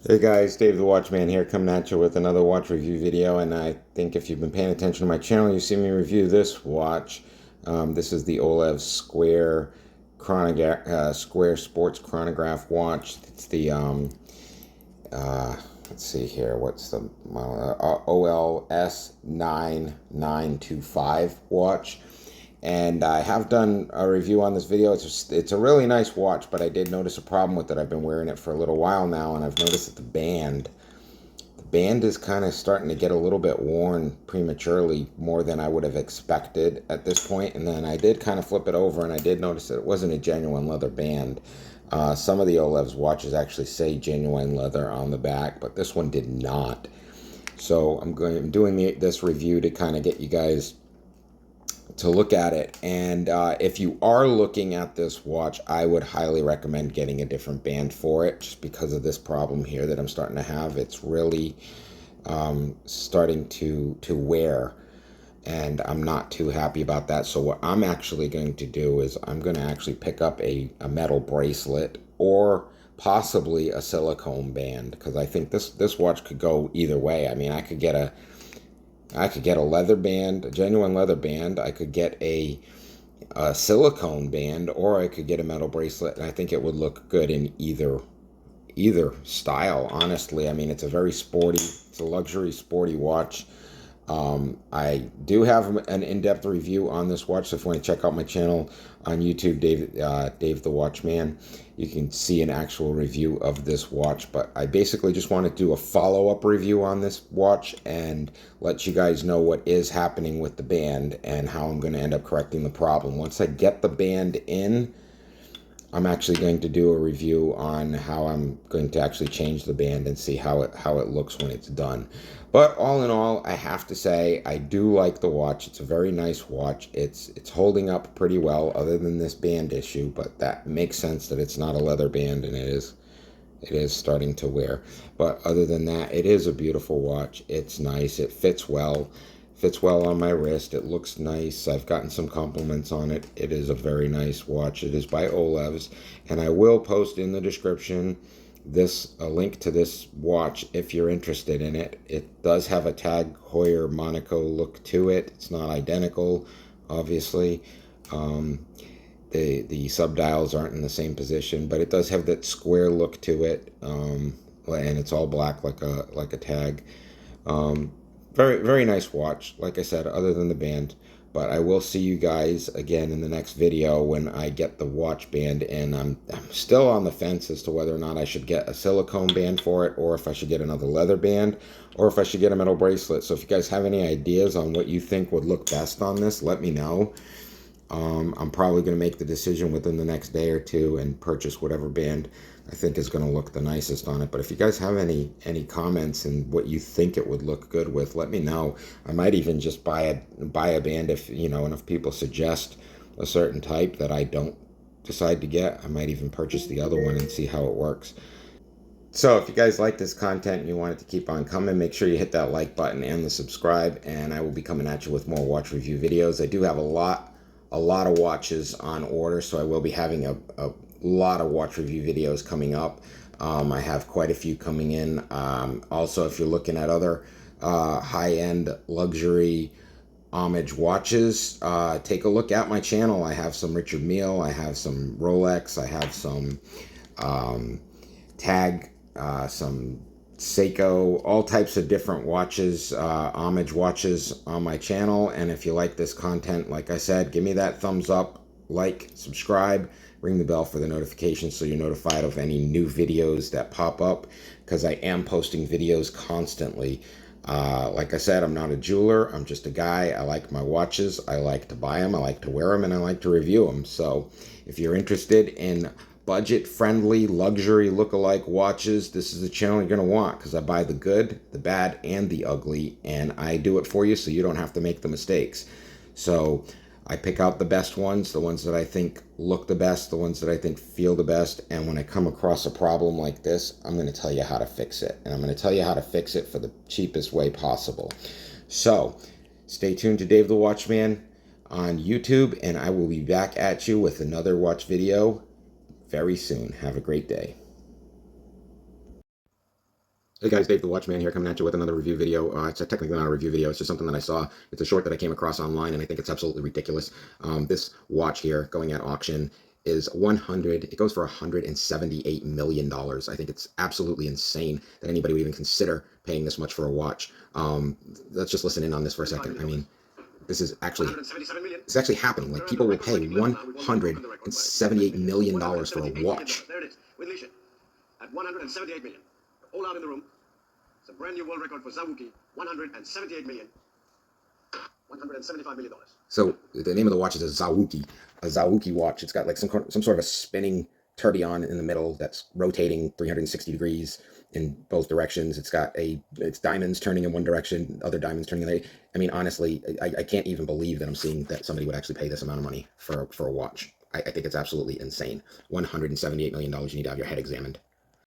Hey guys, Dave the Watchman here, coming at you with another watch review video. And I think if you've been paying attention to my channel, you see me review this watch. This is the Olevs Square Sports Chronograph watch. It's the let's see here, what's the OLS 9925 watch. And I have done a review on this video. It's a really nice watch, but I did notice a problem with it. I've been wearing it for a little while now, and I've noticed that the band is kind of starting to get a little bit worn prematurely, more than I would have expected at this point. And then I did kind of flip it over, and I did notice that it wasn't a genuine leather band. Some of the Olevs watches actually say genuine leather on the back, but this one did not. So I'm doing this review to kind of get you guys to look at it. And if you are looking at this watch, I would highly recommend getting a different band for it, just because of this problem here that I'm starting to have. It's really starting to wear, and I'm not too happy about that. So what I'm actually going to do is I'm going to actually pick up a metal bracelet, or possibly a silicone band, because I think this watch could go either way. I mean, I could get a leather band, a genuine leather band. I could get a silicone band, or I could get a metal bracelet, and I think it would look good in either style, honestly. I mean, it's a luxury sporty watch. I do have an in-depth review on this watch, so if you want to check out my channel on YouTube, Dave the Watchman, you can see an actual review of this watch. But I basically just want to do a follow-up review on this watch and let you guys know what is happening with the band and how I'm going to end up correcting the problem. Once I get the band in, I'm actually going to do a review on how I'm going to actually change the band and see how it looks when it's done. But all in all, I have to say I do like the watch. It's a very nice watch. It's holding up pretty well, other than this band issue, but that makes sense that it's not a leather band, and it is starting to wear. But other than that, it is a beautiful watch. It's nice. It fits well on my wrist. It looks nice. I've gotten some compliments on it. It is a very nice watch. It is by Olevs, and I will post in the description a link to this watch if you're interested in it. It does have a Tag Heuer Monaco look to it. It's not identical, obviously. The subdials aren't in the same position, but it does have that square look to it, and it's all black like a tag. Very, very nice watch, like I said, other than the band. But I will see you guys again in the next video when I get the watch band in. I'm still on the fence as to whether or not I should get a silicone band for it, or if I should get another leather band, or if I should get a metal bracelet. So if you guys have any ideas on what you think would look best on this, let me know. I'm probably going to make the decision within the next day or two and purchase whatever band I think is going to look the nicest on it. But if you guys have any comments and what you think it would look good with, let me know. I might even just buy a band if, enough people suggest a certain type that I don't decide to get. I might even purchase the other one and see how it works. So if you guys like this content and you want it to keep on coming, make sure you hit that like button and the subscribe, and I will be coming at you with more watch review videos. I do have a lot of watches on order, so I will be having a lot of watch review videos coming up. I have quite a few coming in. Also, if you're looking at other high-end luxury homage watches, take a look at my channel. I have some Richard Mille, I have some Rolex, I have some Tag, some Seiko, all types of different watches, homage watches on my channel. And if you like this content, like I said, give me that thumbs up, like, subscribe, ring the bell for the notifications so you're notified of any new videos that pop up, because I am posting videos constantly. Like I said, I'm not a jeweler. I'm just a guy. I like my watches. I like to buy them. I like to wear them, and I like to review them. So if you're interested in budget-friendly, luxury look-alike watches, this is the channel you're going to want, because I buy the good, the bad, and the ugly, and I do it for you so you don't have to make the mistakes. So I pick out the best ones, the ones that I think look the best, the ones that I think feel the best, and when I come across a problem like this, I'm going to tell you how to fix it, and I'm going to tell you how to fix it for the cheapest way possible. So stay tuned to Dave the Watchman on YouTube, and I will be back at you with another watch video very soon. Have a great day. Hey guys, Dave the Watchman here, coming at you with another review video. It's technically not a review video, it's just something that I saw. It's a short that I came across online, and I think it's absolutely ridiculous. This watch here, going at auction, is it goes for $178 million. I think it's absolutely insane that anybody would even consider paying this much for a watch. Let's just listen in on this for a second. I mean, this is actually, it's actually happening. Like, people will pay $178 million for a watch. There it is, with leash at 178 million. All out in the room. It's a brand new world record for Zawuki. 178 million. $175 million. So the name of the watch is a Zawuki watch. It's got like some sort of a spinning tourbillon in the middle that's rotating 360 degrees in both directions. It's diamonds turning in one direction, other diamonds turning in the other. I mean, honestly, I can't even believe that I'm seeing that somebody would actually pay this amount of money for a watch. I think it's absolutely insane. $178 million. You need to have your head examined.